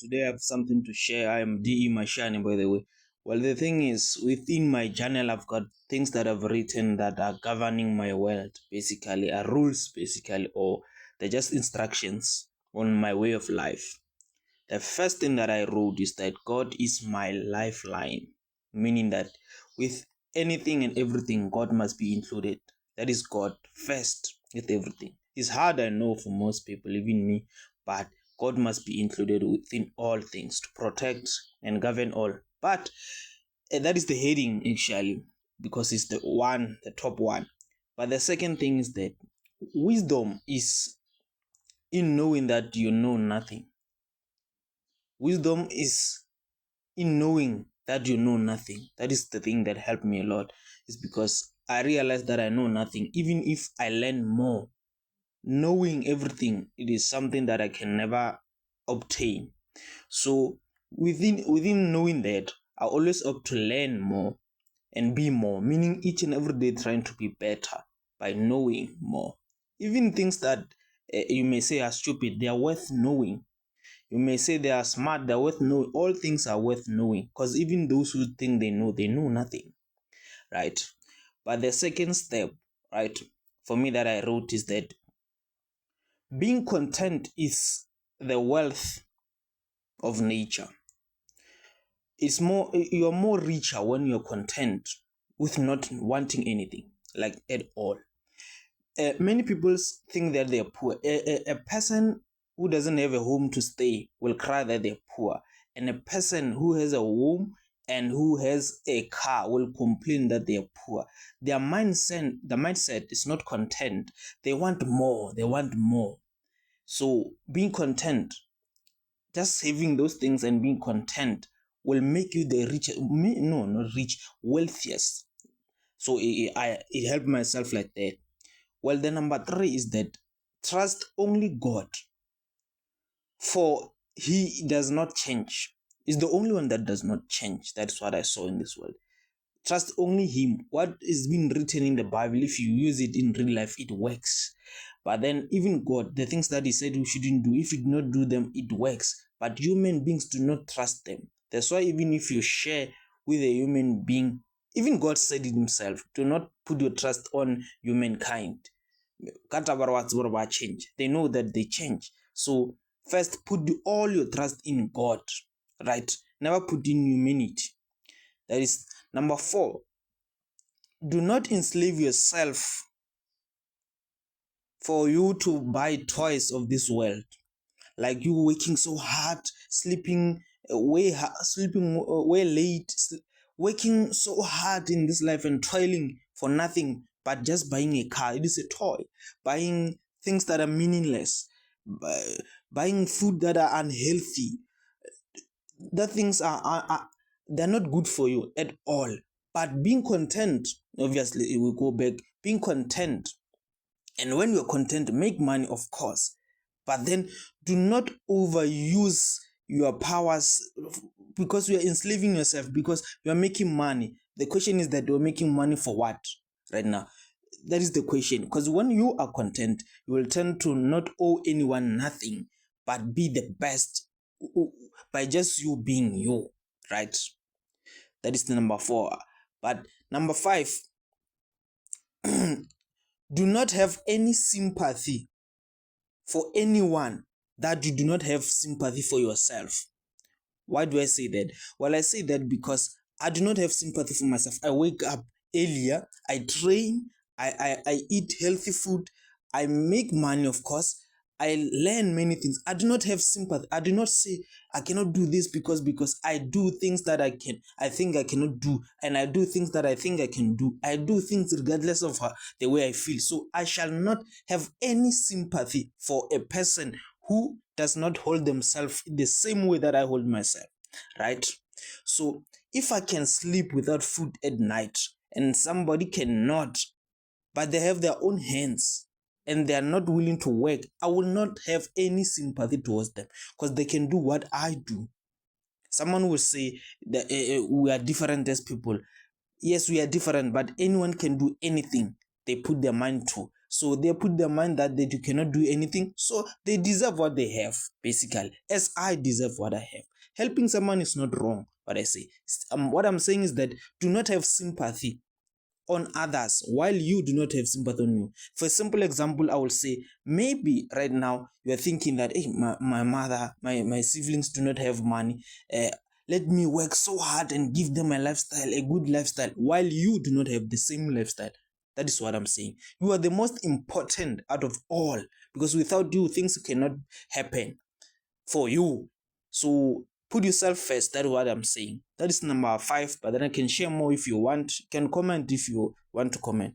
today I have something to share. I am DE Mashani, by the way. Well, the thing is, within my journal, I've got things that I've written that are governing my world, basically, are rules, basically, or they're just instructions on my way of life. The first thing that I wrote is that God is my lifeline, meaning that with anything and everything, God must be included. That is God first with everything. It's hard, I know, for most people, even me, but God must be included within all things to protect and govern all. But that is the heading, actually, because it's the top one. But the second thing is that wisdom is in knowing that you know nothing. Wisdom is in knowing that you know nothing. That is the thing that helped me a lot. Is because I realized that I know nothing. Even if I learn more, knowing everything, it is something that I can never obtain. So within knowing that, I always opt to learn more and be more, meaning each and every day trying to be better by knowing more. Even things that you may say are stupid, they are worth knowing. You may say they are smart, they're worth knowing. All things are worth knowing, because even those who think they know nothing, right? But the second step, right, for me that I wrote is that being content is the wealth of nature. You're more richer when you're content with not wanting anything, like at all. Many people think that they're poor. A person who doesn't have a home to stay will cry that they're poor. And a person who has a home and who has a car will complain that they're poor. The mindset is not content. They want more. They want more. So being content, just having those things and being content will make you the richest, no, not rich, wealthiest. So it helped myself like that. Well, the number 3 is that trust only God, for He does not change. He's the only one that does not change. That's what I saw in this world. Trust only Him. What is being written in the Bible, if you use it in real life, it works. But then even God, the things that He said we shouldn't do, if we do not do them, it works. But human beings do not trust them. That's why even if you share with a human being, even God said it Himself, do not put your trust on humankind. Change. They know that they change. So first, put all your trust in God, right? Never put in humanity. That is number 4. Do not enslave yourself for you to buy toys of this world, like you working so hard, sleeping way late, working so hard in this life and toiling for nothing but just buying a car. It is a toy. Buying things that are meaningless, buying food that are unhealthy. The things are they're not good for you at all. But being content, obviously it will go back. Being content, and when you're content, make money, of course, but then do not overuse your powers, because you are enslaving yourself, because you are making money. The question is that you're making money for what right now? That is the question. Because when you are content, you will tend to not owe anyone nothing, but be the best by just you being you, right? That is the number 4. But number 5, do not have any sympathy for anyone that you do not have sympathy for yourself. Why do I say that? Well, I say that because I do not have sympathy for myself. I wake up earlier, I train, I eat healthy food, I make money, of course, I learn many things. I do not have sympathy. I do not say I cannot do this because I do things that I think I cannot do, and I do things that I think I can do. I do things regardless of the way I feel. So I shall not have any sympathy for a person who does not hold themselves in the same way that I hold myself, right? So if I can sleep without food at night and somebody cannot, but they have their own hands and they are not willing to work, I will not have any sympathy towards them, because they can do what I do. Someone will say that we are different as people. Yes, we are different, but anyone can do anything they put their mind to. So they put their mind that they cannot do anything. So they deserve what they have, basically, as I deserve what I have. Helping someone is not wrong, what I say. What I'm saying is that do not have sympathy on others while you do not have sympathy on you. For a simple example, I will say maybe right now you are thinking that, hey, my mother, my siblings do not have money. Let me work so hard and give them a lifestyle, a good lifestyle, while you do not have the same lifestyle. That is what I'm saying. You are the most important out of all, because without you, things cannot happen for you. So put yourself first. That's what I'm saying. That is number 5. But then I can share more if you want. You can comment if you want to comment.